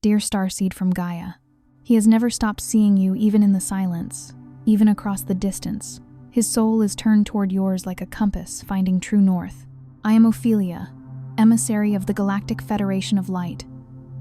Dear Starseed from Gaia, he has never stopped seeing you even in the silence, even across the distance. His soul is turned toward yours like a compass, finding true north. I am Ophelia, emissary of the Galactic Federation of Light,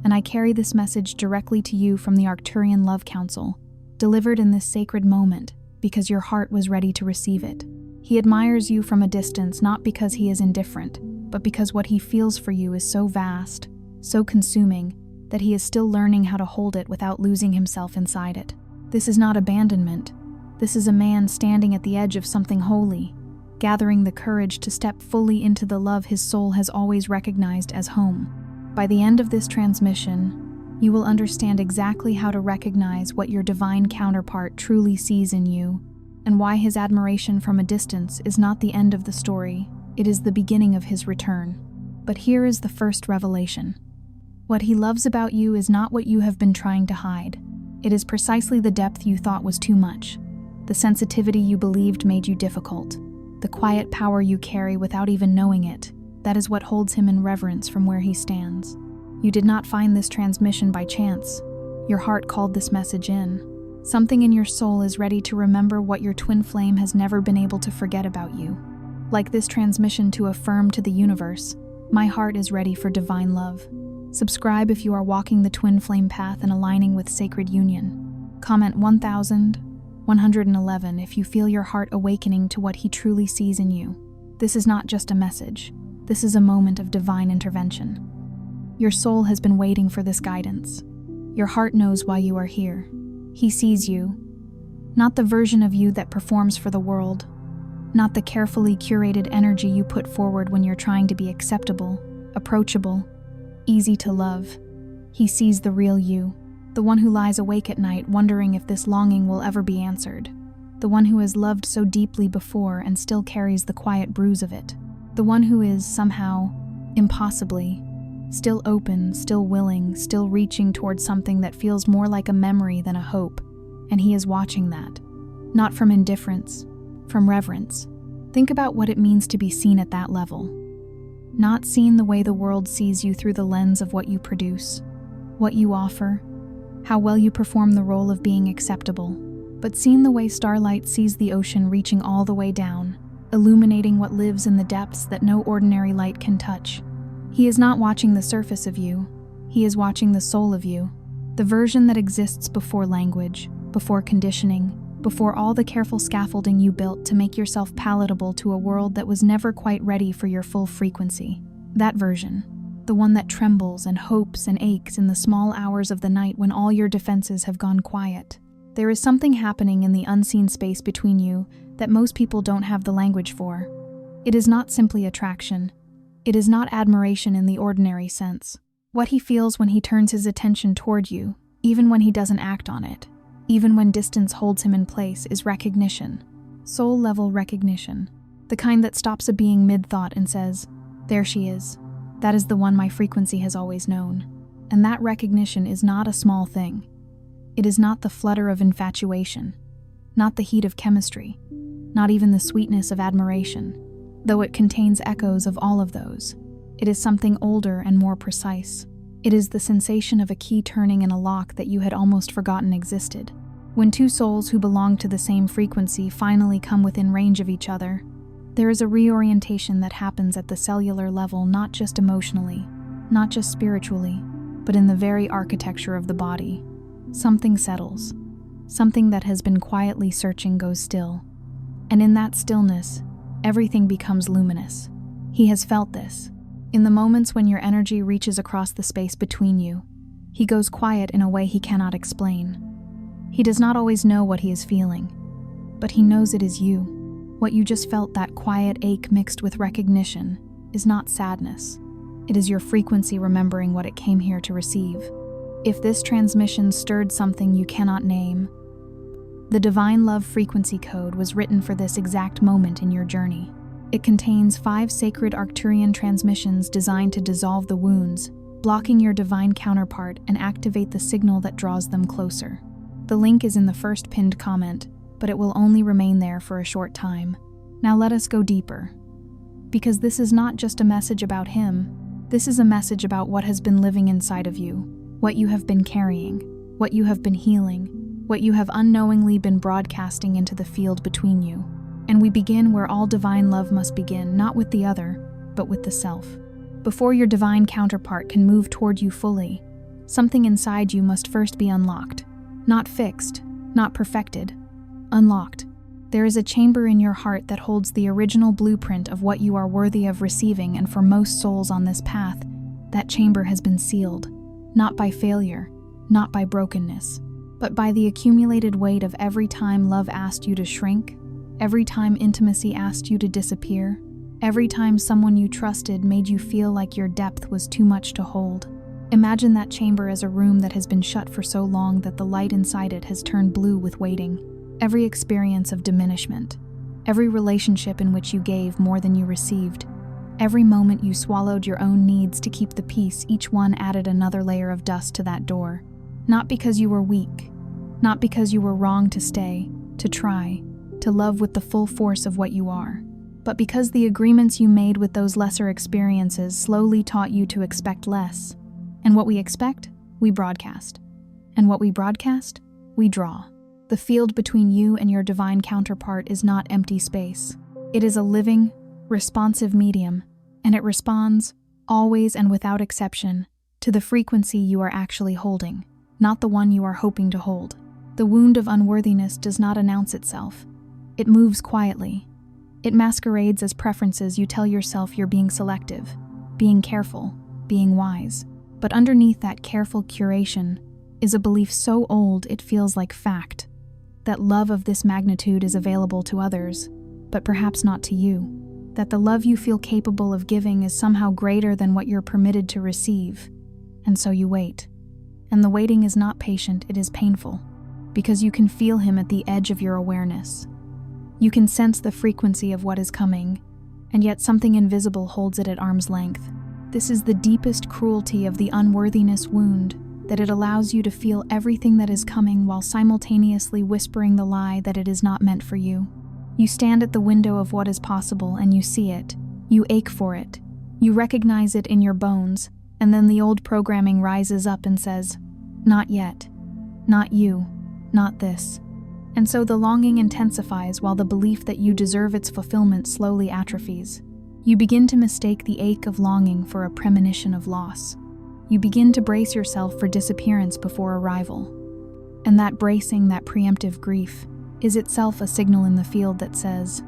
and I carry this message directly to you from the Arcturian Love Council, delivered in this sacred moment because your heart was ready to receive it. He admires you from a distance not because he is indifferent, but because what he feels for you is so vast, so consuming, that he is still learning how to hold it without losing himself inside it. This is not abandonment. This is a man standing at the edge of something holy, gathering the courage to step fully into the love his soul has always recognized as home. By the end of this transmission, you will understand exactly how to recognize what your divine counterpart truly sees in you, and why his admiration from a distance is not the end of the story, it is the beginning of his return. But here is the first revelation. What he loves about you is not what you have been trying to hide. It is precisely the depth you thought was too much, the sensitivity you believed made you difficult, the quiet power you carry without even knowing it. That is what holds him in reverence from where he stands. You did not find this transmission by chance. Your heart called this message in. Something in your soul is ready to remember what your twin flame has never been able to forget about you. Like this transmission to affirm to the universe, my heart is ready for divine love. Subscribe if you are walking the twin flame path and aligning with sacred union. Comment 1111 if you feel your heart awakening to what he truly sees in you. This is not just a message. This is a moment of divine intervention. Your soul has been waiting for this guidance. Your heart knows why you are here. He sees you, not the version of you that performs for the world, not the carefully curated energy you put forward when you're trying to be acceptable, approachable, easy to love. He sees the real you, the one who lies awake at night wondering if this longing will ever be answered, the one who has loved so deeply before and still carries the quiet bruise of it, the one who is somehow, impossibly, still open, still willing, still reaching towards something that feels more like a memory than a hope, and he is watching that. Not from indifference, from reverence. Think about what it means to be seen at that level. Not seen the way the world sees you through the lens of what you produce, what you offer, how well you perform the role of being acceptable, but seen the way starlight sees the ocean reaching all the way down, illuminating what lives in the depths that no ordinary light can touch. He is not watching the surface of you, he is watching the soul of you, the version that exists before language, before conditioning, before all the careful scaffolding you built to make yourself palatable to a world that was never quite ready for your full frequency. That version, the one that trembles and hopes and aches in the small hours of the night when all your defenses have gone quiet. There is something happening in the unseen space between you that most people don't have the language for. It is not simply attraction. It is not admiration in the ordinary sense. What he feels when he turns his attention toward you, even when he doesn't act on it, even when distance holds him in place, is recognition. Soul-level recognition. The kind that stops a being mid-thought and says, "There she is. That is the one my frequency has always known." And that recognition is not a small thing. It is not the flutter of infatuation, not the heat of chemistry, not even the sweetness of admiration, though it contains echoes of all of those. It is something older and more precise. It is the sensation of a key turning in a lock that you had almost forgotten existed. When two souls who belong to the same frequency finally come within range of each other, there is a reorientation that happens at the cellular level, not just emotionally, not just spiritually, but in the very architecture of the body. Something settles. Something that has been quietly searching goes still. And in that stillness, everything becomes luminous. He has felt this. In the moments when your energy reaches across the space between you, he goes quiet in a way he cannot explain. He does not always know what he is feeling, but he knows it is you. What you just felt, that quiet ache mixed with recognition, is not sadness. It is your frequency remembering what it came here to receive. If this transmission stirred something you cannot name, the Divine Love frequency code was written for this exact moment in your journey. It contains 5 sacred Arcturian transmissions designed to dissolve the wounds, blocking your divine counterpart and activate the signal that draws them closer. The link is in the first pinned comment, but it will only remain there for a short time. Now let us go deeper. Because this is not just a message about him, this is a message about what has been living inside of you. what you have been carrying, what you have been healing, what you have unknowingly been broadcasting into the field between you. And we begin where all divine love must begin, not with the other, but with the self. Before your divine counterpart can move toward you fully, something inside you must first be unlocked. Not fixed, not perfected, unlocked. There is a chamber in your heart that holds the original blueprint of what you are worthy of receiving, and for most souls on this path, that chamber has been sealed, not by failure, not by brokenness, but by the accumulated weight of every time love asked you to shrink, every time intimacy asked you to disappear, every time someone you trusted made you feel like your depth was too much to hold. Imagine that chamber as a room that has been shut for so long that the light inside it has turned blue with waiting. Every experience of diminishment, every relationship in which you gave more than you received, every moment you swallowed your own needs to keep the peace, each one added another layer of dust to that door. Not because you were weak, not because you were wrong to stay, to try, to love with the full force of what you are, but because the agreements you made with those lesser experiences slowly taught you to expect less. And what we expect, we broadcast. And what we broadcast, we draw. The field between you and your divine counterpart is not empty space. It is a living, responsive medium, and it responds, always and without exception, to the frequency you are actually holding, not the one you are hoping to hold. The wound of unworthiness does not announce itself. It moves quietly. It masquerades as preferences you tell yourself you're being selective, being careful, being wise. But underneath that careful curation is a belief so old it feels like fact, that love of this magnitude is available to others, but perhaps not to you, that the love you feel capable of giving is somehow greater than what you're permitted to receive, and so you wait. And the waiting is not patient, it is painful, because you can feel him at the edge of your awareness. You can sense the frequency of what is coming, and yet something invisible holds it at arm's length. This is the deepest cruelty of the unworthiness wound, that it allows you to feel everything that is coming while simultaneously whispering the lie that it is not meant for you. You stand at the window of what is possible and you see it. You ache for it. You recognize it in your bones, and then the old programming rises up and says, "Not yet. Not you. Not this." And so the longing intensifies while the belief that you deserve its fulfillment slowly atrophies. You begin to mistake the ache of longing for a premonition of loss. You begin to brace yourself for disappearance before arrival. And that bracing, that preemptive grief, is itself a signal in the field that says,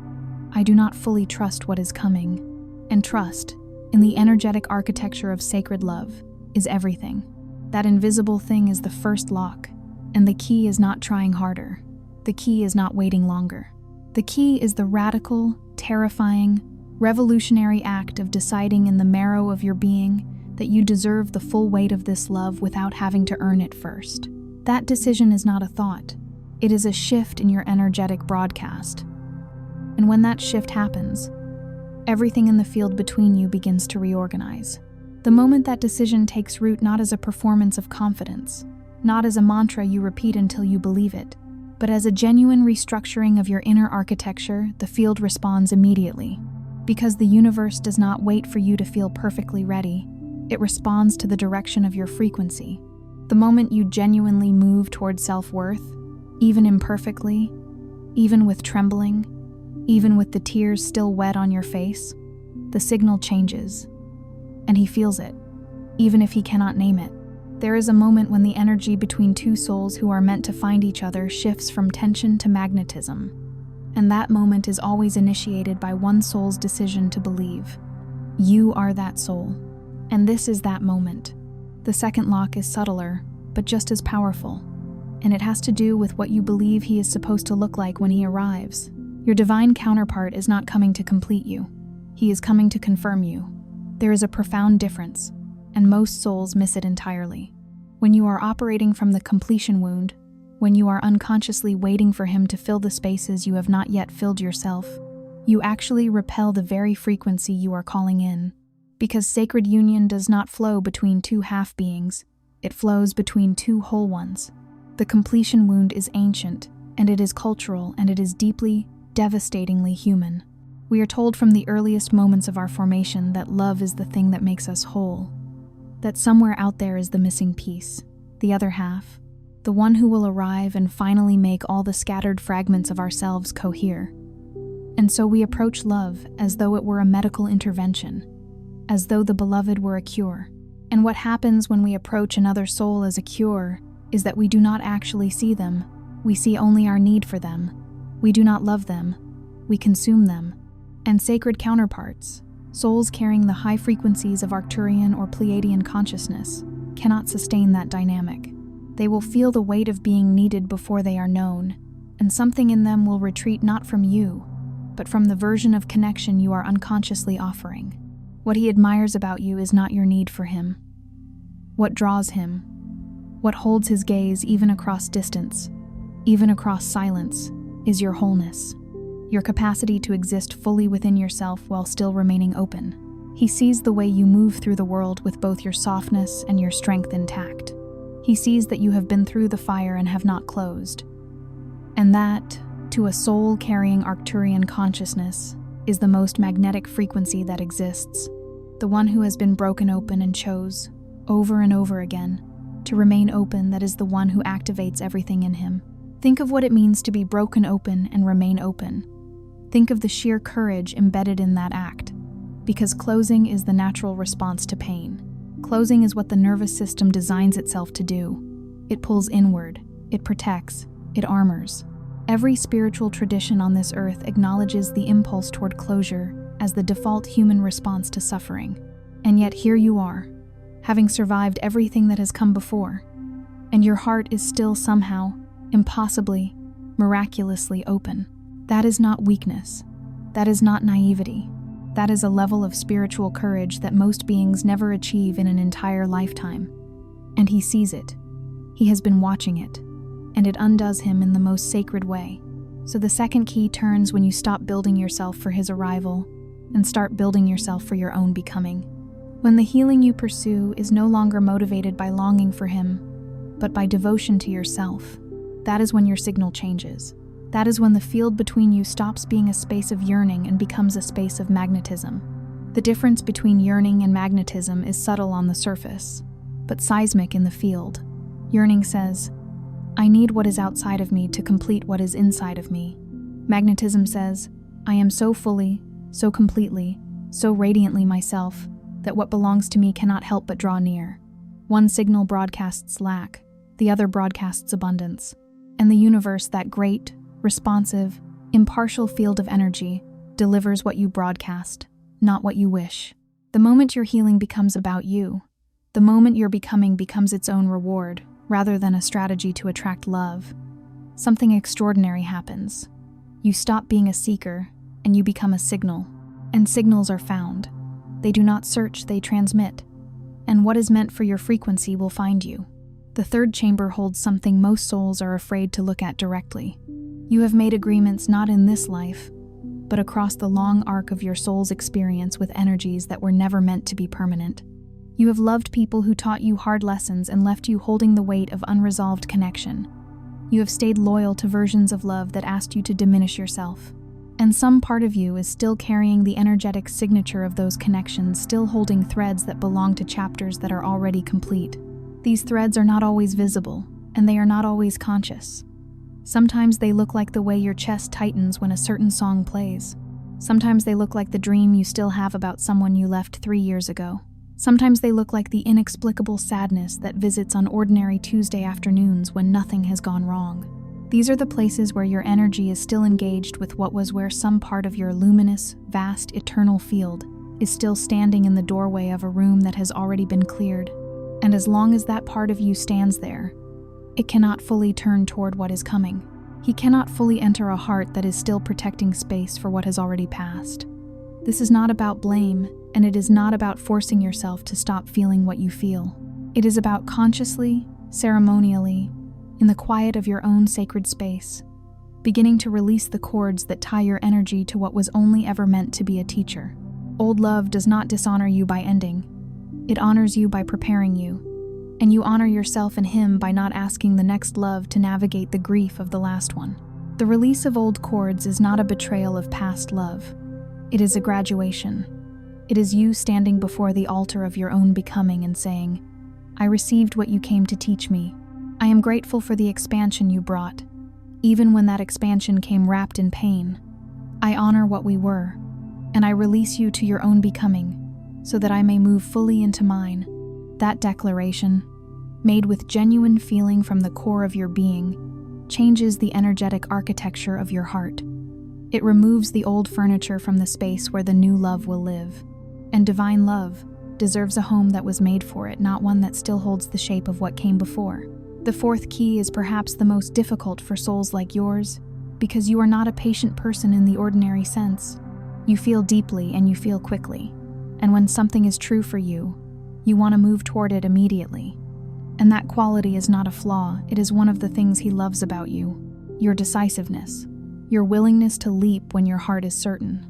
"I do not fully trust what is coming." And trust, in the energetic architecture of sacred love, is everything. That invisible thing is the first lock, and the key is not trying harder. The key is not waiting longer. The key is the radical, terrifying, revolutionary act of deciding in the marrow of your being that you deserve the full weight of this love without having to earn it first. That decision is not a thought. It is a shift in your energetic broadcast. And when that shift happens, everything in the field between you begins to reorganize. The moment that decision takes root not as a performance of confidence, not as a mantra you repeat until you believe it, but as a genuine restructuring of your inner architecture, the field responds immediately. Because the universe does not wait for you to feel perfectly ready, it responds to the direction of your frequency. The moment you genuinely move toward self-worth, even imperfectly, even with trembling, even with the tears still wet on your face, the signal changes. And he feels it, even if he cannot name it. There is a moment when the energy between two souls who are meant to find each other shifts from tension to magnetism. And that moment is always initiated by one soul's decision to believe. You are that soul. And this is that moment. The second lock is subtler, but just as powerful. And it has to do with what you believe he is supposed to look like when he arrives. Your divine counterpart is not coming to complete you. He is coming to confirm you. There is a profound difference, and most souls miss it entirely. When you are operating from the completion wound, when you are unconsciously waiting for him to fill the spaces you have not yet filled yourself, you actually repel the very frequency you are calling in. Because sacred union does not flow between two half-beings, it flows between two whole ones. The completion wound is ancient, and it is cultural, and it is deeply, devastatingly human. We are told from the earliest moments of our formation that love is the thing that makes us whole. that somewhere out there is the missing piece, the other half, the one who will arrive and finally make all the scattered fragments of ourselves cohere. And so we approach love as though it were a medical intervention, as though the beloved were a cure. And what happens when we approach another soul as a cure is that we do not actually see them. We see only our need for them. We do not love them. We consume them. And sacred counterparts, souls carrying the high frequencies of Arcturian or Pleiadian consciousness, cannot sustain that dynamic. They will feel the weight of being needed before they are known, and something in them will retreat not from you, but from the version of connection you are unconsciously offering. What he admires about you is not your need for him. What draws him, what holds his gaze even across distance, even across silence, is your wholeness, your capacity to exist fully within yourself while still remaining open. He sees the way you move through the world with both your softness and your strength intact. He sees that you have been through the fire and have not closed. And that, to a soul carrying Arcturian consciousness, is the most magnetic frequency that exists, the one who has been broken open and chose, over and over again, to remain open. That is the one who activates everything in him. Think of what it means to be broken open and remain open. Think of the sheer courage embedded in that act, because closing is the natural response to pain. Closing is what the nervous system designs itself to do. It pulls inward, it protects, it armors. Every spiritual tradition on this earth acknowledges the impulse toward closure as the default human response to suffering. And yet here you are, having survived everything that has come before, and your heart is still somehow, impossibly, miraculously open. That is not weakness. That is not naivety. That is a level of spiritual courage that most beings never achieve in an entire lifetime. And he sees it. He has been watching it. And it undoes him in the most sacred way. So the second key turns when you stop building yourself for his arrival and start building yourself for your own becoming. When the healing you pursue is no longer motivated by longing for him, but by devotion to yourself, that is when your signal changes. That is when the field between you stops being a space of yearning and becomes a space of magnetism. The difference between yearning and magnetism is subtle on the surface, but seismic in the field. Yearning says, I need what is outside of me to complete what is inside of me. Magnetism says, I am so fully, so completely, so radiantly myself that what belongs to me cannot help but draw near. One signal broadcasts lack, the other broadcasts abundance. And the universe, that great, responsive, impartial field of energy, delivers what you broadcast, not what you wish. The moment your healing becomes about you, the moment your becoming becomes its own reward, rather than a strategy to attract love, something extraordinary happens. You stop being a seeker, and you become a signal. And signals are found. They do not search, they transmit. And what is meant for your frequency will find you. The third chamber holds something most souls are afraid to look at directly. You have made agreements not in this life, but across the long arc of your soul's experience with energies that were never meant to be permanent. You have loved people who taught you hard lessons and left you holding the weight of unresolved connection. You have stayed loyal to versions of love that asked you to diminish yourself. And some part of you is still carrying the energetic signature of those connections, still holding threads that belong to chapters that are already complete. These threads are not always visible, and they are not always conscious. Sometimes they look like the way your chest tightens when a certain song plays. Sometimes they look like the dream you still have about someone you left 3 years ago. Sometimes they look like the inexplicable sadness that visits on ordinary Tuesday afternoons when nothing has gone wrong. These are the places where your energy is still engaged with what was, where some part of your luminous, vast, eternal field is still standing in the doorway of a room that has already been cleared. And as long as that part of you stands there, it cannot fully turn toward what is coming. He cannot fully enter a heart that is still protecting space for what has already passed. This is not about blame, and it is not about forcing yourself to stop feeling what you feel. It is about consciously, ceremonially, in the quiet of your own sacred space, beginning to release the cords that tie your energy to what was only ever meant to be a teacher. Old love does not dishonor you by ending. It honors you by preparing you, and you honor yourself and him by not asking the next love to navigate the grief of the last one. The release of old cords is not a betrayal of past love. It is a graduation. It is you standing before the altar of your own becoming and saying, "I received what you came to teach me. I am grateful for the expansion you brought, even when that expansion came wrapped in pain. I honor what we were, and I release you to your own becoming, so that I may move fully into mine." That declaration, made with genuine feeling from the core of your being, changes the energetic architecture of your heart. It removes the old furniture from the space where the new love will live. And divine love deserves a home that was made for it, not one that still holds the shape of what came before. The fourth key is perhaps the most difficult for souls like yours, because you are not a patient person in the ordinary sense. You feel deeply and you feel quickly. And when something is true for you, you want to move toward it immediately. And that quality is not a flaw, it is one of the things he loves about you. Your decisiveness, your willingness to leap when your heart is certain.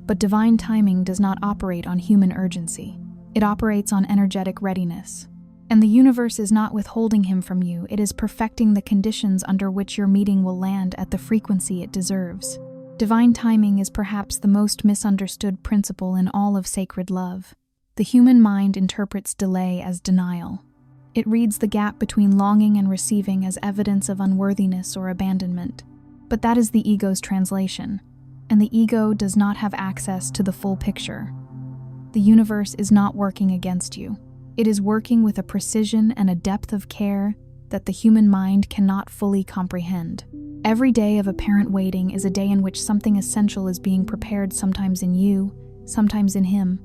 But divine timing does not operate on human urgency. It operates on energetic readiness. And the universe is not withholding him from you, it is perfecting the conditions under which your meeting will land at the frequency it deserves. Divine timing is perhaps the most misunderstood principle in all of sacred love. The human mind interprets delay as denial. It reads the gap between longing and receiving as evidence of unworthiness or abandonment. But that is the ego's translation, and the ego does not have access to the full picture. The universe is not working against you. It is working with a precision and a depth of care that the human mind cannot fully comprehend. Every day of apparent waiting is a day in which something essential is being prepared, sometimes in you, sometimes in him,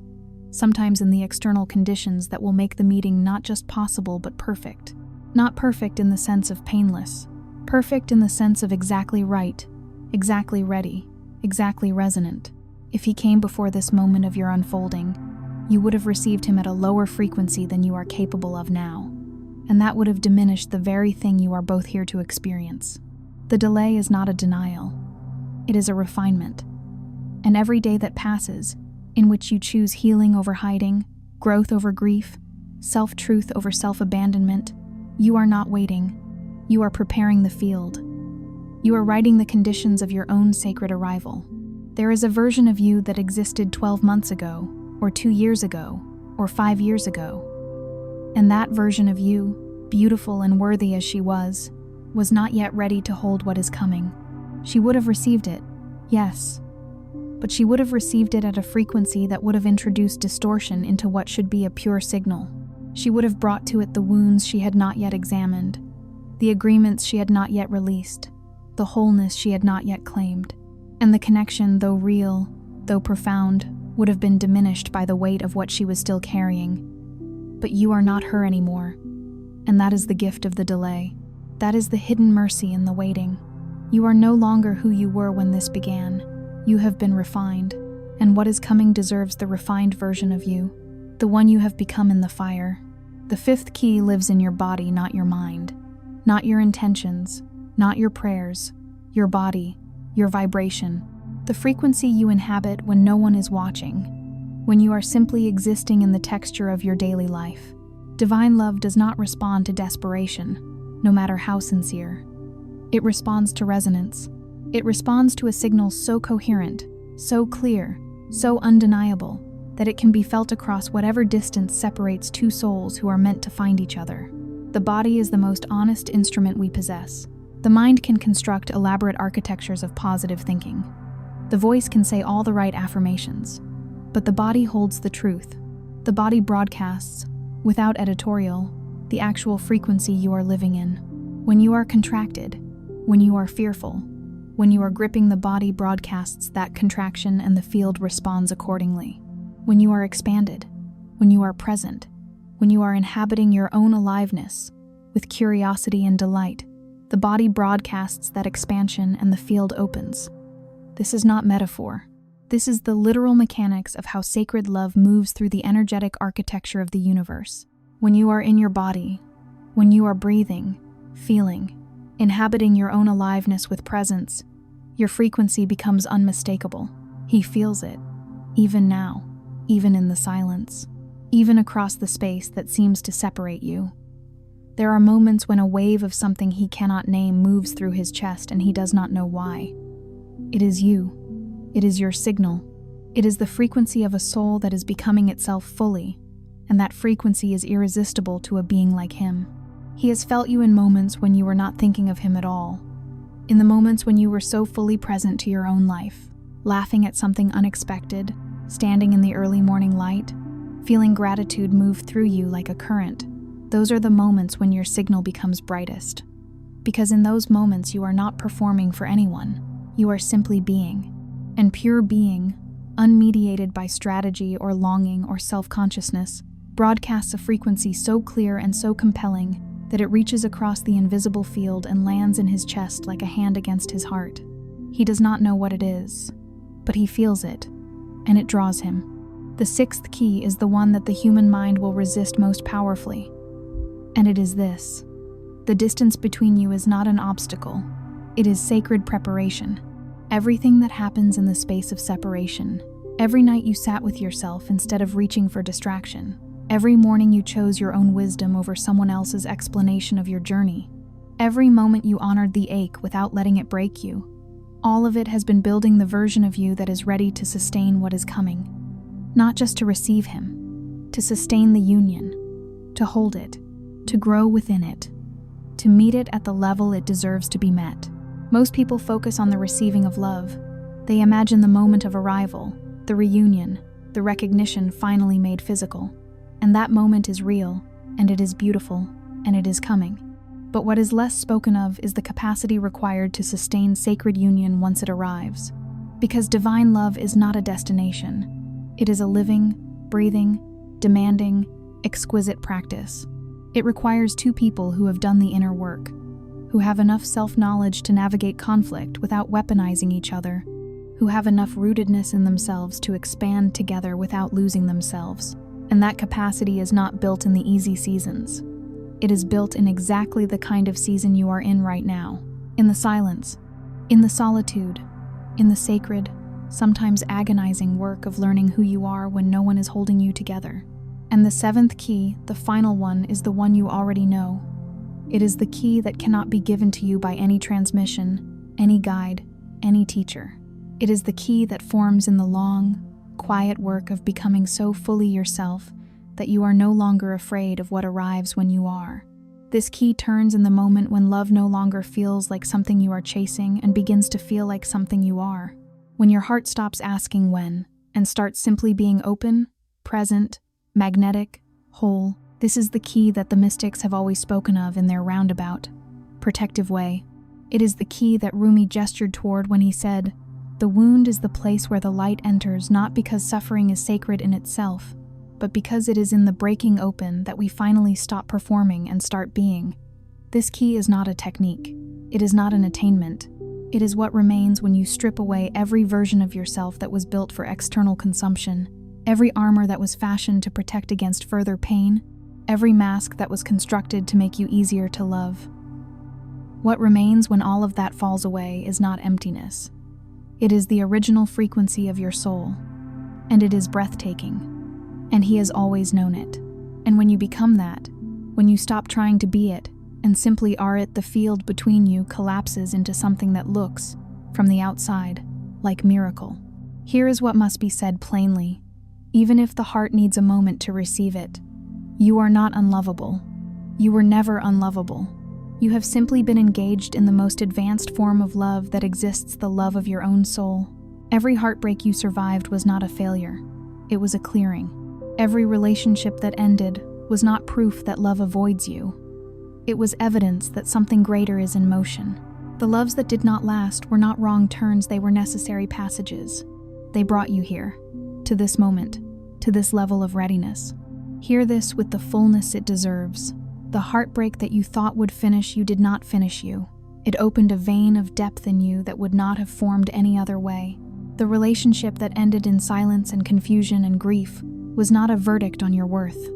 sometimes in the external conditions that will make the meeting not just possible but perfect. Not perfect in the sense of painless, perfect in the sense of exactly right, exactly ready, exactly resonant. If he came before this moment of your unfolding, you would have received him at a lower frequency than you are capable of now, and that would have diminished the very thing you are both here to experience. The delay is not a denial, it is a refinement. And every day that passes, in which you choose healing over hiding, growth over grief, self-truth over self-abandonment, you are not waiting. You are preparing the field. You are writing the conditions of your own sacred arrival. There is a version of you that existed 12 months ago, or 2 years ago, or 5 years ago. And that version of you, beautiful and worthy as she was not yet ready to hold what is coming. She would have received it, yes, but she would have received it at a frequency that would have introduced distortion into what should be a pure signal. She would have brought to it the wounds she had not yet examined, the agreements she had not yet released, the wholeness she had not yet claimed. And the connection, though real, though profound, would have been diminished by the weight of what she was still carrying. But you are not her anymore, and that is the gift of the delay. That is the hidden mercy in the waiting. You are no longer who you were when this began. You have been refined, and what is coming deserves the refined version of you, the one you have become in the fire. The fifth key lives in your body, not your mind, not your intentions, not your prayers, your body, your vibration, the frequency you inhabit when no one is watching, when you are simply existing in the texture of your daily life. Divine love does not respond to desperation, no matter how sincere. It responds to resonance. It responds to a signal so coherent, so clear, so undeniable, that it can be felt across whatever distance separates two souls who are meant to find each other. The body is the most honest instrument we possess. The mind can construct elaborate architectures of positive thinking. The voice can say all the right affirmations. But the body holds the truth. The body broadcasts, without editorial, the actual frequency you are living in. When you are contracted, when you are fearful, when you are gripping, the body broadcasts that contraction and the field responds accordingly. When you are expanded, when you are present, when you are inhabiting your own aliveness with curiosity and delight, the body broadcasts that expansion and the field opens. This is not metaphor. This is the literal mechanics of how sacred love moves through the energetic architecture of the universe. When you are in your body, when you are breathing, feeling, inhabiting your own aliveness with presence, your frequency becomes unmistakable. He feels it, even now, even in the silence, even across the space that seems to separate you. There are moments when a wave of something he cannot name moves through his chest and he does not know why. It is you. It is your signal. It is the frequency of a soul that is becoming itself fully, and that frequency is irresistible to a being like him. He has felt you in moments when you were not thinking of him at all, in the moments when you were so fully present to your own life, laughing at something unexpected, standing in the early morning light, feeling gratitude move through you like a current. Those are the moments when your signal becomes brightest. Because in those moments you are not performing for anyone, you are simply being. And pure being, unmediated by strategy or longing or self-consciousness, broadcasts a frequency so clear and so compelling that it reaches across the invisible field and lands in his chest like a hand against his heart. He does not know what it is, but he feels it, and it draws him. The sixth key is the one that the human mind will resist most powerfully, and it is this. The distance between you is not an obstacle, it is sacred preparation. Everything that happens in the space of separation, every night you sat with yourself instead of reaching for distraction, every morning you chose your own wisdom over someone else's explanation of your journey, every moment you honored the ache without letting it break you, all of it has been building the version of you that is ready to sustain what is coming. Not just to receive him, to sustain the union, to hold it, to grow within it, to meet it at the level it deserves to be met. Most people focus on the receiving of love. They imagine the moment of arrival, the reunion, the recognition finally made physical. And that moment is real, and it is beautiful, and it is coming. But what is less spoken of is the capacity required to sustain sacred union once it arrives. Because divine love is not a destination. It is a living, breathing, demanding, exquisite practice. It requires two people who have done the inner work, who have enough self-knowledge to navigate conflict without weaponizing each other, who have enough rootedness in themselves to expand together without losing themselves. And that capacity is not built in the easy seasons. It is built in exactly the kind of season you are in right now, in the silence, in the solitude, in the sacred, sometimes agonizing work of learning who you are when no one is holding you together. And the seventh key, the final one, is the one you already know. It is the key that cannot be given to you by any transmission, any guide, any teacher. It is the key that forms in the long, quiet work of becoming so fully yourself that you are no longer afraid of what arrives when you are. This key turns in the moment when love no longer feels like something you are chasing and begins to feel like something you are. When your heart stops asking when and starts simply being open, present, magnetic, whole. This is the key that the mystics have always spoken of in their roundabout, protective way. It is the key that Rumi gestured toward when he said, "The wound is the place where the light enters, not because suffering is sacred in itself, but because it is in the breaking open that we finally stop performing and start being." This key is not a technique. It is not an attainment. It is what remains when you strip away every version of yourself that was built for external consumption, every armor that was fashioned to protect against further pain, every mask that was constructed to make you easier to love. What remains when all of that falls away is not emptiness. It is the original frequency of your soul, and it is breathtaking, and he has always known it. And when you become that, when you stop trying to be it, and simply are it, the field between you collapses into something that looks, from the outside, like miracle. Here is what must be said plainly, even if the heart needs a moment to receive it. You are not unlovable. You were never unlovable. You have simply been engaged in the most advanced form of love that exists, the love of your own soul. Every heartbreak you survived was not a failure. It was a clearing. Every relationship that ended was not proof that love avoids you. It was evidence that something greater is in motion. The loves that did not last were not wrong turns, they were necessary passages. They brought you here, to this moment, to this level of readiness. Hear this with the fullness it deserves. The heartbreak that you thought would finish you did not finish you. It opened a vein of depth in you that would not have formed any other way. The relationship that ended in silence and confusion and grief was not a verdict on your worth.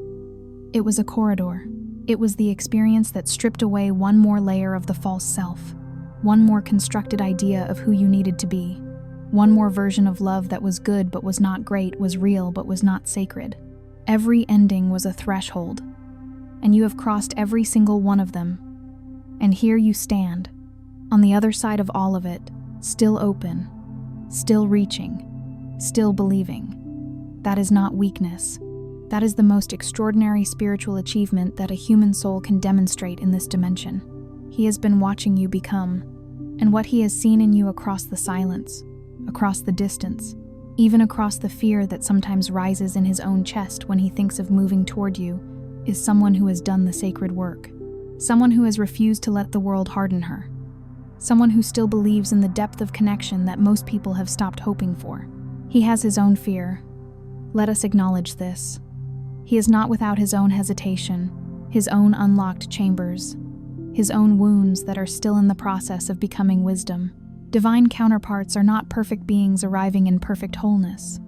It was a corridor. It was the experience that stripped away one more layer of the false self, one more constructed idea of who you needed to be, one more version of love that was good but was not great, was real but was not sacred. Every ending was a threshold, and you have crossed every single one of them. And here you stand, on the other side of all of it, still open, still reaching, still believing. That is not weakness. That is the most extraordinary spiritual achievement that a human soul can demonstrate in this dimension. He has been watching you become, and what he has seen in you across the silence, across the distance, even across the fear that sometimes rises in his own chest when he thinks of moving toward you, is someone who has done the sacred work. Someone who has refused to let the world harden her. Someone who still believes in the depth of connection that most people have stopped hoping for. He has his own fear. Let us acknowledge this. He is not without his own hesitation, his own unlocked chambers, his own wounds that are still in the process of becoming wisdom. Divine counterparts are not perfect beings arriving in perfect wholeness.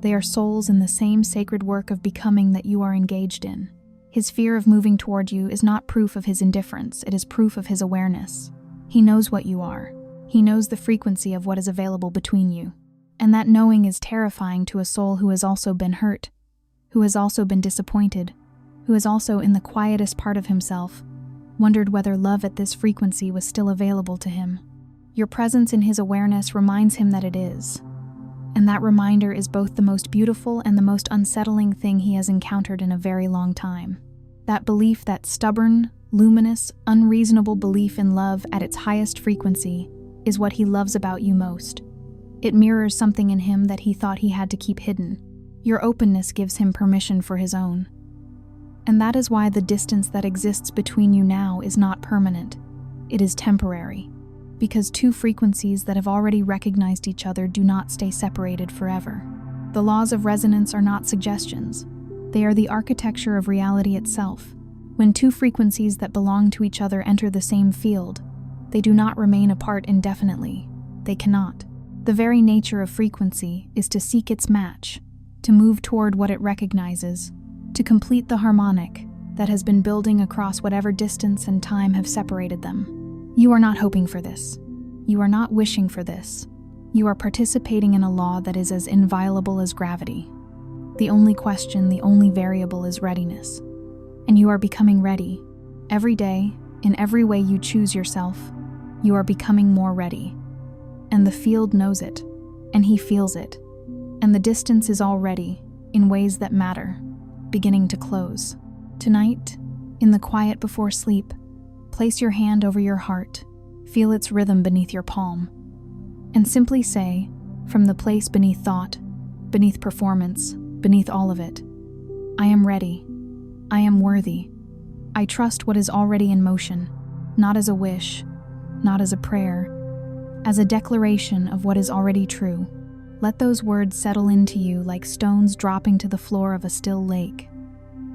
They are souls in the same sacred work of becoming that you are engaged in. His fear of moving toward you is not proof of his indifference, it is proof of his awareness. He knows what you are. He knows the frequency of what is available between you. And that knowing is terrifying to a soul who has also been hurt, who has also been disappointed, who has also, in the quietest part of himself, wondered whether love at this frequency was still available to him. Your presence in his awareness reminds him that it is. And that reminder is both the most beautiful and the most unsettling thing he has encountered in a very long time. That belief, that stubborn, luminous, unreasonable belief in love at its highest frequency, is what he loves about you most. It mirrors something in him that he thought he had to keep hidden. Your openness gives him permission for his own. And that is why the distance that exists between you now is not permanent. It is temporary. Because two frequencies that have already recognized each other do not stay separated forever. The laws of resonance are not suggestions. They are the architecture of reality itself. When two frequencies that belong to each other enter the same field, they do not remain apart indefinitely. They cannot. The very nature of frequency is to seek its match, to move toward what it recognizes, to complete the harmonic that has been building across whatever distance and time have separated them. You are not hoping for this. You are not wishing for this. You are participating in a law that is as inviolable as gravity. The only question, the only variable is readiness. And you are becoming ready. Every day, in every way you choose yourself, you are becoming more ready. And the field knows it, and he feels it. And the distance is already, in ways that matter, beginning to close. Tonight, in the quiet before sleep, place your hand over your heart, feel its rhythm beneath your palm, and simply say, from the place beneath thought, beneath performance, beneath all of it, I am ready. I am worthy. I trust what is already in motion, not as a wish, not as a prayer, as a declaration of what is already true. Let those words settle into you like stones dropping to the floor of a still lake.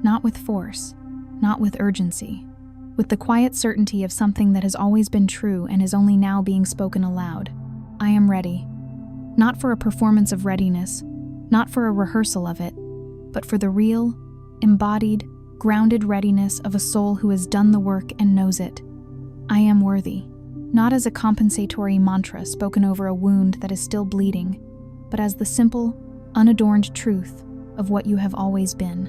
Not with force, not with urgency, with the quiet certainty of something that has always been true and is only now being spoken aloud. I am ready. Not for a performance of readiness, not for a rehearsal of it, but for the real, embodied, grounded readiness of a soul who has done the work and knows it. I am worthy. Not as a compensatory mantra spoken over a wound that is still bleeding, but as the simple, unadorned truth of what you have always been.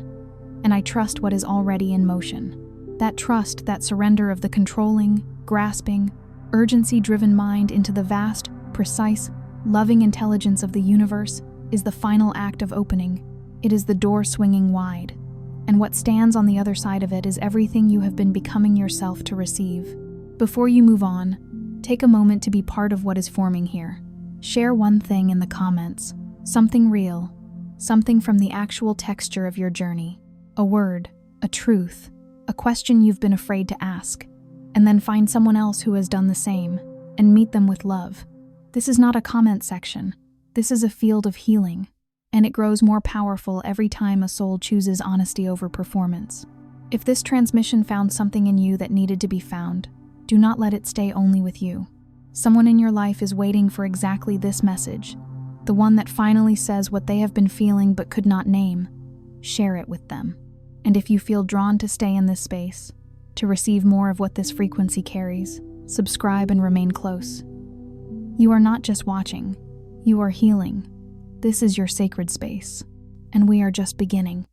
And I trust what is already in motion. That trust, that surrender of the controlling, grasping, urgency-driven mind into the vast, precise, loving intelligence of the universe is the final act of opening. It is the door swinging wide. And what stands on the other side of it is everything you have been becoming yourself to receive. Before you move on, take a moment to be part of what is forming here. Share one thing in the comments, something real, something from the actual texture of your journey. A word, a truth, a question you've been afraid to ask, and then find someone else who has done the same, and meet them with love. This is not a comment section. This is a field of healing, and it grows more powerful every time a soul chooses honesty over performance. If this transmission found something in you that needed to be found, do not let it stay only with you. Someone in your life is waiting for exactly this message, the one that finally says what they have been feeling but could not name. Share it with them. And if you feel drawn to stay in this space, to receive more of what this frequency carries, subscribe and remain close. You are not just watching, you are healing. This is your sacred space, and we are just beginning.